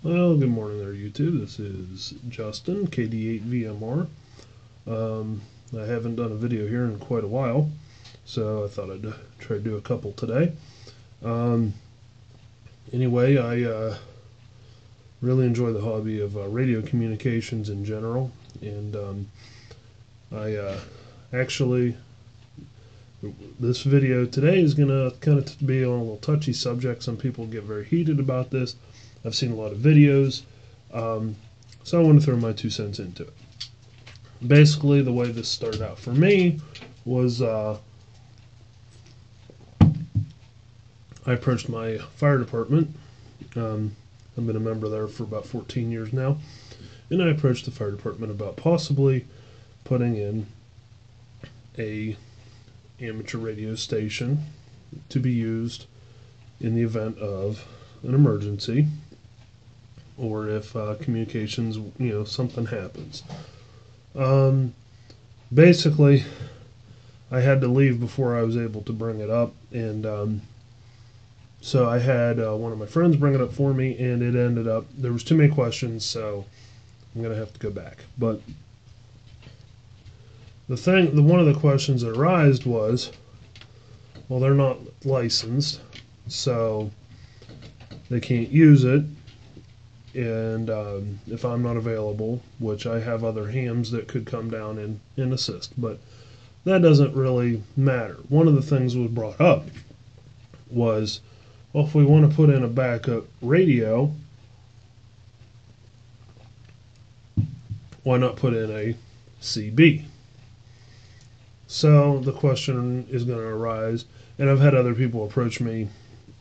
Well, good morning there, YouTube. This is Justin, KD8VMR. I haven't done a video here in quite a while, so I thought I'd try to do a couple today. Um, anyway, I really enjoy the hobby of radio communications in general, and I actually, this video today is going to kind of be on a little touchy subject. Some people get very heated about this. I've seen a lot of videos. So I want to throw my 2 cents into it. Basically, the way this started out for me was I approached my fire department. I've been a member there for about 14 years now. And I approached the fire department about possibly putting in a amateur radio station to be used in the event of an emergency, or if communications, something happens. Basically, I had to leave before I was able to bring it up, and so I had one of my friends bring it up for me, and it ended up, there was too many questions, so I'm going to have to go back. But one of the questions that arose was, well, they're not licensed, so they can't use it. And if I'm not available, which I have other hams that could come down and assist, but that doesn't really matter. One of the things was brought up was, well, if we want to put in a backup radio, why not put in a CB? So the question is going to arise, and I've had other people approach me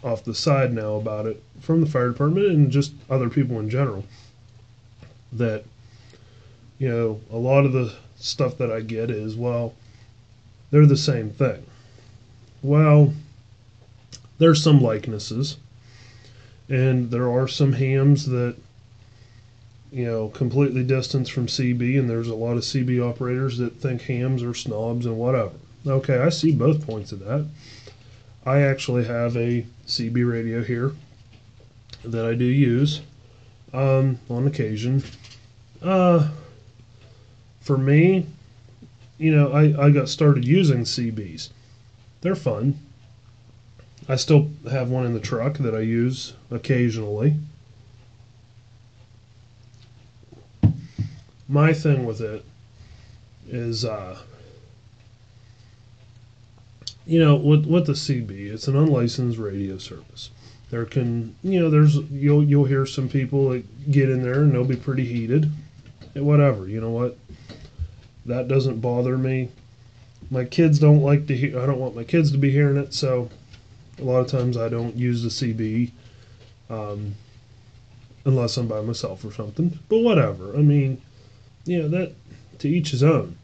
off the side now about it from the fire department and just other people in general, that a lot of the stuff that I get is, well, they're the same thing. Well, there's some likenesses, and there are some hams that completely distanced from CB, and there's a lot of CB operators that think hams are snobs and whatever. Okay, I see both points of that. I actually have a CB radio here that I do use on occasion. For me, I got started using CBs. They're fun. I still have one in the truck that I use occasionally. My thing with it is, with the CB, it's an unlicensed radio service. There can, you'll hear some people that get in there and they'll be pretty heated. And whatever, you know what? That doesn't bother me. My kids don't like to hear. I don't want my kids to be hearing it, so a lot of times I don't use the CB, unless I'm by myself or something. But whatever. I mean, that to each his own.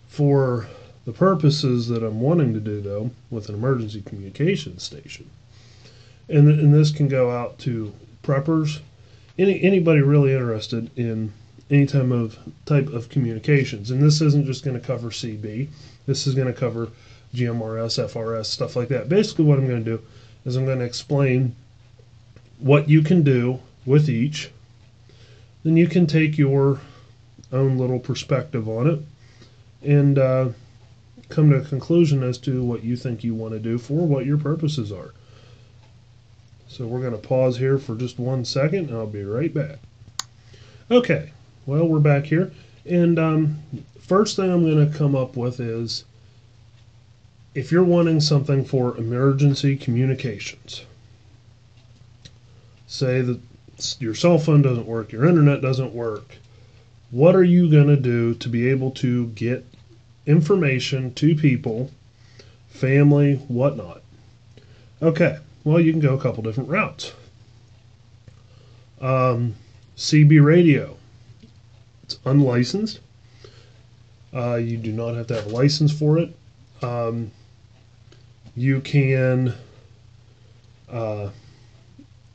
For the purposes that I'm wanting to do, though, with an emergency communication station, and this can go out to preppers, anybody really interested in any type of communications. And this isn't just going to cover CB. This is going to cover GMRS, FRS, stuff like that. Basically, what I'm going to do is I'm going to explain what you can do with each. Then you can take your own little perspective on it and come to a conclusion as to what you think you want to do for what your purposes are. So we're going to pause here for just 1 second, and I'll be right back. Okay, well, we're back here. And first thing I'm going to come up with is, if you're wanting something for emergency communications, say that your cell phone doesn't work, your internet doesn't work, what are you going to do to be able to get information to people, family, whatnot? Okay, well, you can go a couple different routes. CB radio, it's unlicensed. You do not have to have a license for it. You can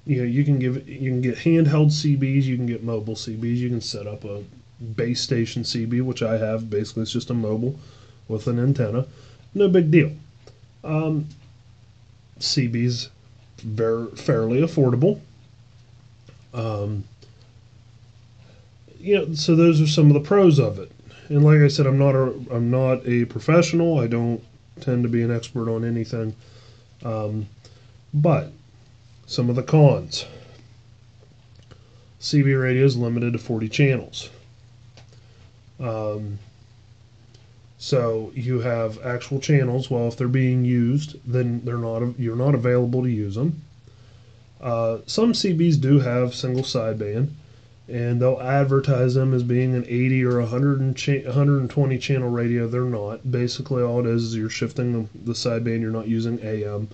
you can get handheld CBs, you can get mobile CBs, you can set up a base station CB, which I have. Basically, it's just a mobile with an antenna. No big deal. CB's fairly affordable. Um, so those are some of the pros of it. And like I said, I'm not a professional. I don't tend to be an expert on anything. But some of the cons. CB radio is limited to 40 channels. Um, so you have actual channels. Well, if they're being used, then you're not available to use them. Some CBs do have single sideband, and they'll advertise them as being an 80 or 120 channel radio. They're not. Basically, all it is you're shifting the sideband. You're not using AM,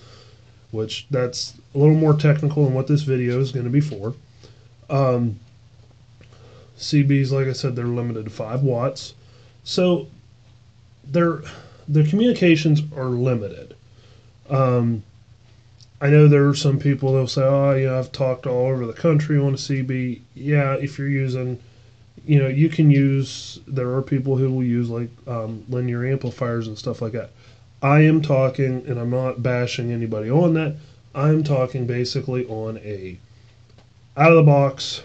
which that's a little more technical than what this video is going to be for. CBs, like I said, they're limited to 5 watts. So their communications are limited. I know there are some people that'll say, "Oh, yeah, I've talked all over the country on a CB." Yeah, if you're using, you can use. There are people who will use like linear amplifiers and stuff like that. I am talking, and I'm not bashing anybody on that. I'm talking basically on a out of the box,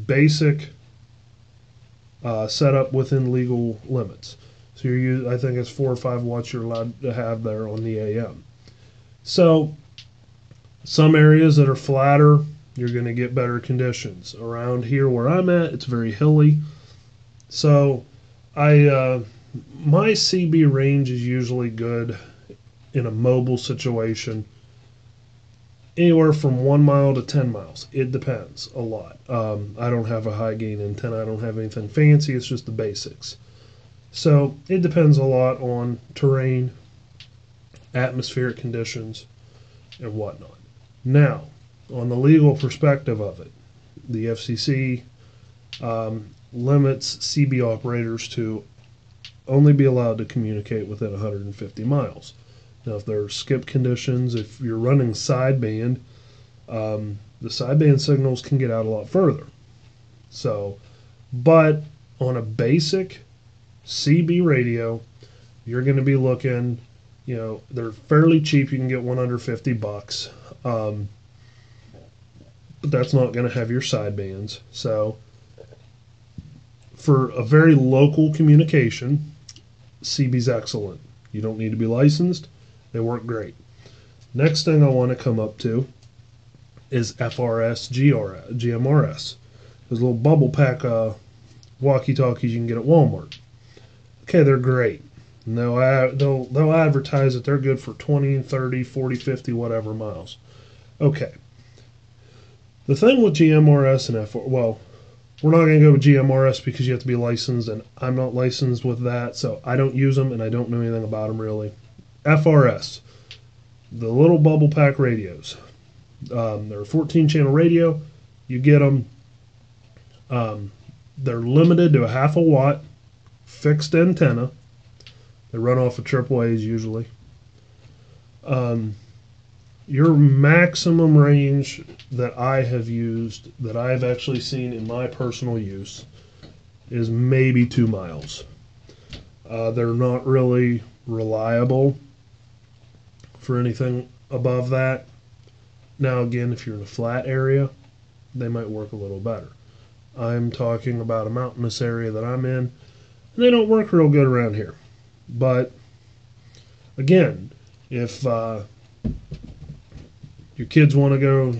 basic setup within legal limits. So I think it's 4 or 5 watts you're allowed to have there on the AM. So some areas that are flatter, you're going to get better conditions. Around here where I'm at, it's very hilly. So my CB range is usually good in a mobile situation. Anywhere from 1 mile to 10 miles. It depends a lot. I don't have a high gain antenna. I don't have anything fancy. It's just the basics. So it depends a lot on terrain, atmospheric conditions, and whatnot. Now, on the legal perspective of it, the FCC limits CB operators to only be allowed to communicate within 150 miles. Now, if there are skip conditions, if you're running sideband, the sideband signals can get out a lot further. So, but on a basic CB radio, you're going to be looking, they're fairly cheap. You can get one under $50. But that's not going to have your sidebands. So, for a very local communication, CB's excellent. You don't need to be licensed. They work great. Next thing I want to come up to is FRS GMRS. Those little bubble pack walkie-talkies you can get at Walmart. Okay, they're great. And they'll advertise that they're good for 20, 30, 40, 50, whatever miles. Okay. The thing with GMRS and we're not going to go with GMRS because you have to be licensed, and I'm not licensed with that, so I don't use them, and I don't know anything about them really. FRS, the little bubble pack radios. They're a 14-channel radio. You get them. They're limited to a half a watt, fixed antenna. They run off of AAA's usually. Your maximum range that I have used, that I've actually seen in my personal use, is maybe 2 miles. They're not really reliable for anything above that. Now again, if you're in a flat area, they might work a little better. I'm talking about a mountainous area that I'm in, and they don't work real good around here. But again, if your kids want to go,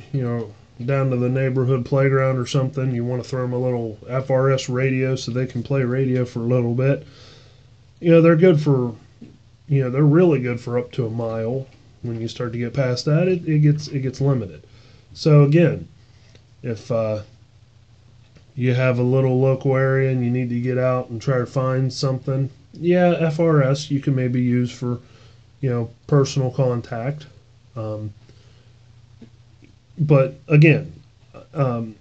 down to the neighborhood playground or something, you want to throw them a little FRS radio so they can play radio for a little bit. They're good for, they're really good for up to a mile. When you start to get past that, it gets limited. So again, if you have a little local area and you need to get out and try to find something, yeah, FRS you can maybe use for, personal contact. But again, and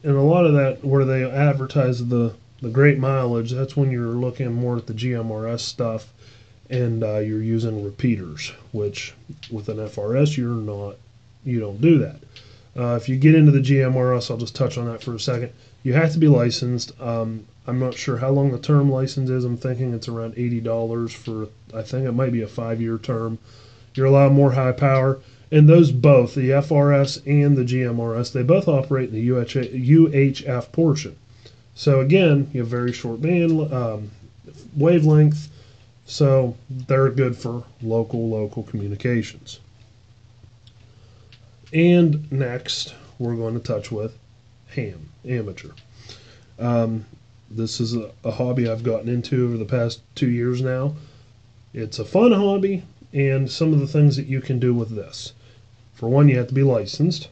a lot of that where they advertise the great mileage, that's when you're looking more at the GMRS stuff, and you're using repeaters, which with an FRS you don't do that. If you get into the GMRS, I'll just touch on that for a second. You have to be licensed. I'm not sure how long the term license is. I'm thinking it's around $80 for, I think it might be a 5-year term. You're allowed more high power. And those both, the FRS and the GMRS, they both operate in the UHF portion. So again, you have very short band wavelength, so they're good for local communications. And next, we're going to touch with ham, amateur. This is a hobby I've gotten into over the past 2 years now. It's a fun hobby, and some of the things that you can do with this. For one, you have to be licensed.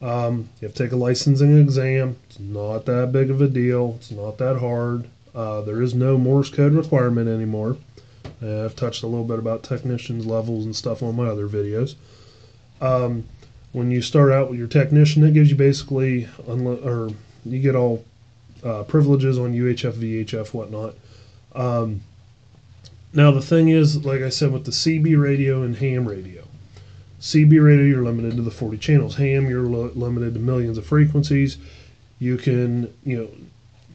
You have to take a licensing exam. It's not that big of a deal. It's not that hard. There is no Morse code requirement anymore. I've touched a little bit about technicians levels and stuff on my other videos. When you start out with your technician, it gives you basically, you get all privileges on UHF, VHF, whatnot. Now the thing is, like I said, with the CB radio and ham radio, CB radio, you're limited to the 40 channels. Ham, you're limited to millions of frequencies. You can,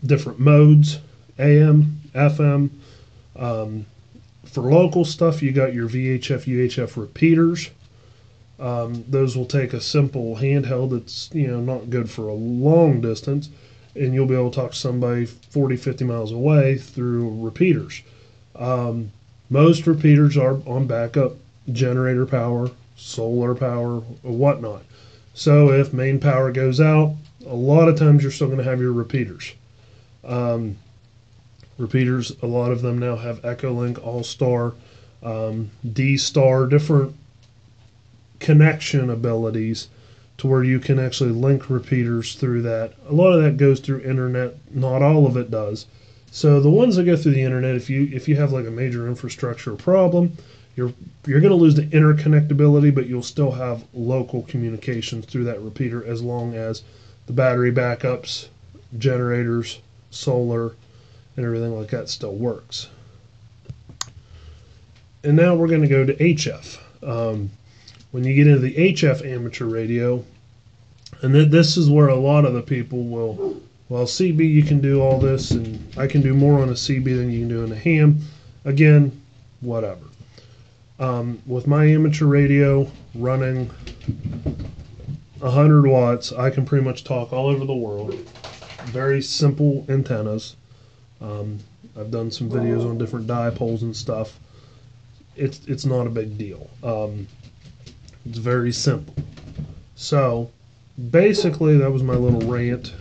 different modes, AM, FM. For local stuff, you got your VHF, UHF repeaters. Those will take a simple handheld that's, not good for a long distance, and you'll be able to talk to somebody 40, 50 miles away through repeaters. Most repeaters are on backup generator power, solar power, or whatnot. So if main power goes out, a lot of times you're still going to have your repeaters. Repeaters, a lot of them now have Echolink, All-Star, D-Star, different connection abilities to where you can actually link repeaters through that. A lot of that goes through internet, not all of it does. So the ones that go through the internet, if you have like a major infrastructure problem, you're going to lose the interconnectability, but you'll still have local communications through that repeater as long as the battery backups, generators, solar, and everything like that still works. And now we're going to go to HF. When you get into the HF amateur radio, and this is where a lot of the people will, well, CB, you can do all this, and I can do more on a CB than you can do in a ham. Again, whatever. With my amateur radio running 100 watts, I can pretty much talk all over the world. Very simple antennas. I've done some videos on different dipoles and stuff. It's not a big deal. It's very simple. So basically, that was my little rant.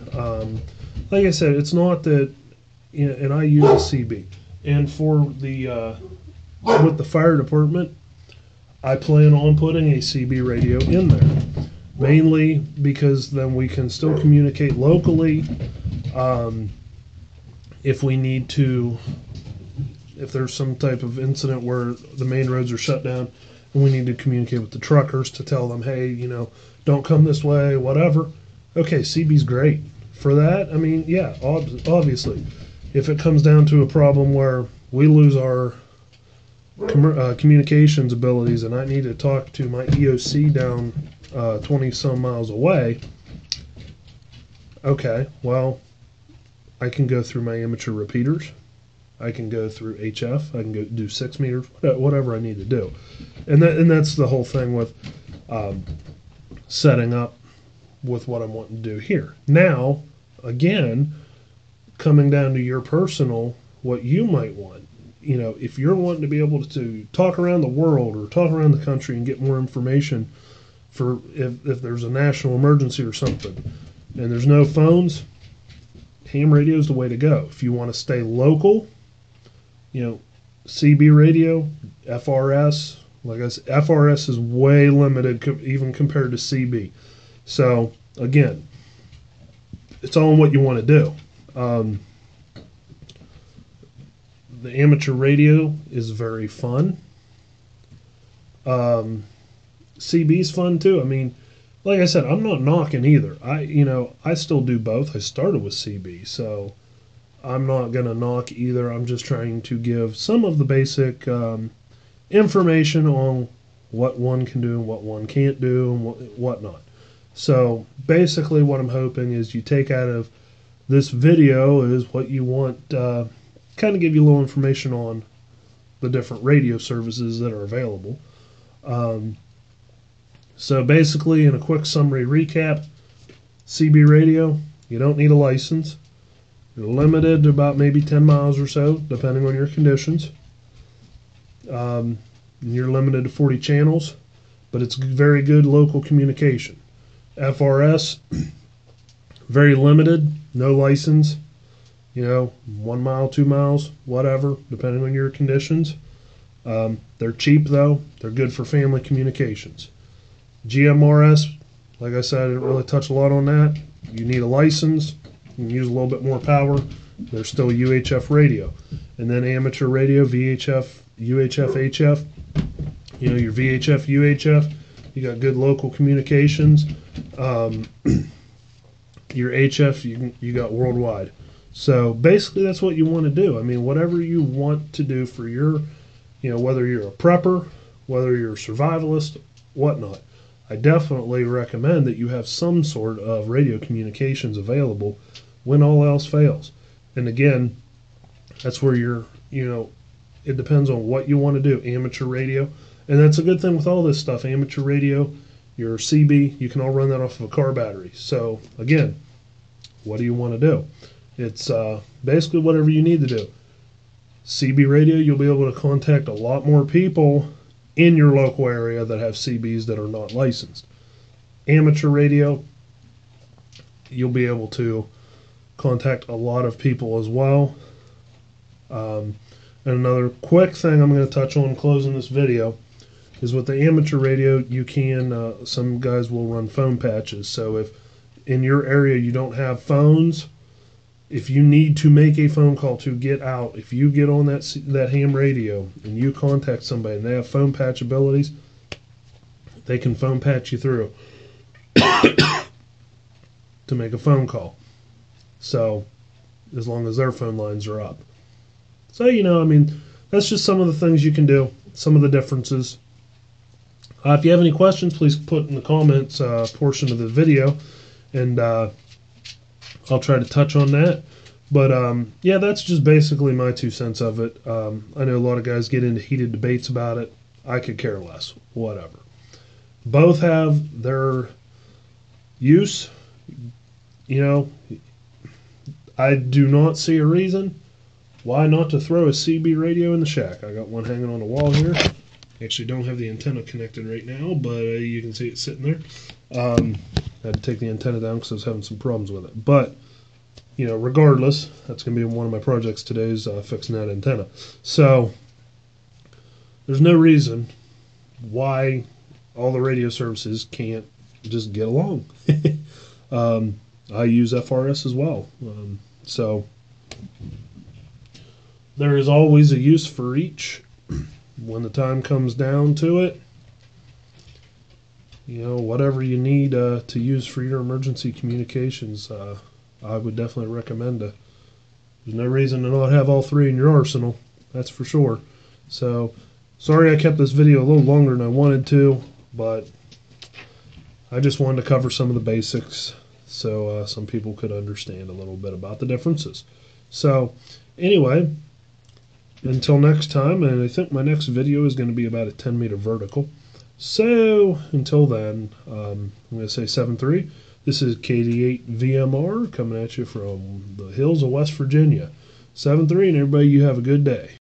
Like I said, it's not that, and I use a CB. And for the with the fire department, I plan on putting a CB radio in there, mainly because then we can still communicate locally. If we need to, if there's some type of incident where the main roads are shut down and we need to communicate with the truckers to tell them, hey, don't come this way, whatever. Okay, CB's great. For that, I mean, yeah, obviously. If it comes down to a problem where we lose our communications abilities and I need to talk to my EOC down 20 some miles away, okay, well, I can go through my amateur repeaters. I can go through HF. I can go do 6 meters, whatever I need to do. And that's the whole thing with setting up with what I'm wanting to do here. Now, again, coming down to your personal, what you might want. If you're wanting to be able to talk around the world or talk around the country and get more information for if there's a national emergency or something, and there's no phones, ham radio is the way to go. If you want to stay local, CB radio, FRS, like I said, FRS is way limited even compared to CB. So again, it's all in what you want to do. The amateur radio is very fun. CB's fun too. I mean, like I said, I'm not knocking either. I still do both. I started with CB, so I'm not going to knock either. I'm just trying to give some of the basic information on what one can do and what one can't do and whatnot. So basically what I'm hoping is you take out of this video is what you want, kind of give you a little information on the different radio services that are available. So basically, in a quick summary recap, CB radio, you don't need a license. You're limited to about maybe 10 miles or so, depending on your conditions. You're limited to 40 channels, but it's very good local communication. FRS, very limited, no license. 1 mile, 2 miles, whatever, depending on your conditions. They're cheap though. They're good for family communications. GMRS, like I said, I didn't really touch a lot on that. You need a license. You can use a little bit more power. They're still UHF radio. And then amateur radio, VHF, UHF, HF. Your VHF, UHF, you got good local communications. Your HF, you got worldwide. So basically that's what you want to do. I mean, whatever you want to do for your, whether you're a prepper, whether you're a survivalist, whatnot, I definitely recommend that you have some sort of radio communications available when all else fails. And again, that's where it depends on what you want to do. Amateur radio, and that's a good thing with all this stuff. Amateur radio, your CB, you can all run that off of a car battery. So again, what do you want to do? It's basically whatever you need to do. CB radio, you'll be able to contact a lot more people in your local area that have CBs that are not licensed. Amateur radio, you'll be able to contact a lot of people as well. And another quick thing I'm going to touch on closing this video is with the amateur radio, you can, some guys will run phone patches. So if in your area you don't have phones, if you need to make a phone call to get out, if you get on that ham radio and you contact somebody and they have phone patch abilities, they can phone patch you through to make a phone call. So as long as their phone lines are up. So, that's just some of the things you can do, some of the differences. If you have any questions, please put in the comments portion of the video, and I'll try to touch on that. But yeah, that's just basically my 2 cents of it. I know a lot of guys get into heated debates about it. I could care less. Whatever. Both have their use. I do not see a reason why not to throw a CB radio in the shack. I got one hanging on the wall here. Actually don't have the antenna connected right now, but you can see it sitting there. I had to take the antenna down because I was having some problems with it. But, regardless, that's going to be one of my projects today is fixing that antenna. So, there's no reason why all the radio services can't just get along. I use FRS as well. So, there is always a use for each. When the time comes down to it, whatever you need to use for your emergency communications, I would definitely recommend it. There's no reason to not have all 3 in your arsenal, that's for sure. So, sorry I kept this video a little longer than I wanted to, but I just wanted to cover some of the basics so some people could understand a little bit about the differences. So, anyway, until next time, and I think my next video is going to be about a 10-meter vertical. So, until then, I'm going to say 7-3. This is KD8 VMR coming at you from the hills of West Virginia. 7-3, and everybody, you have a good day.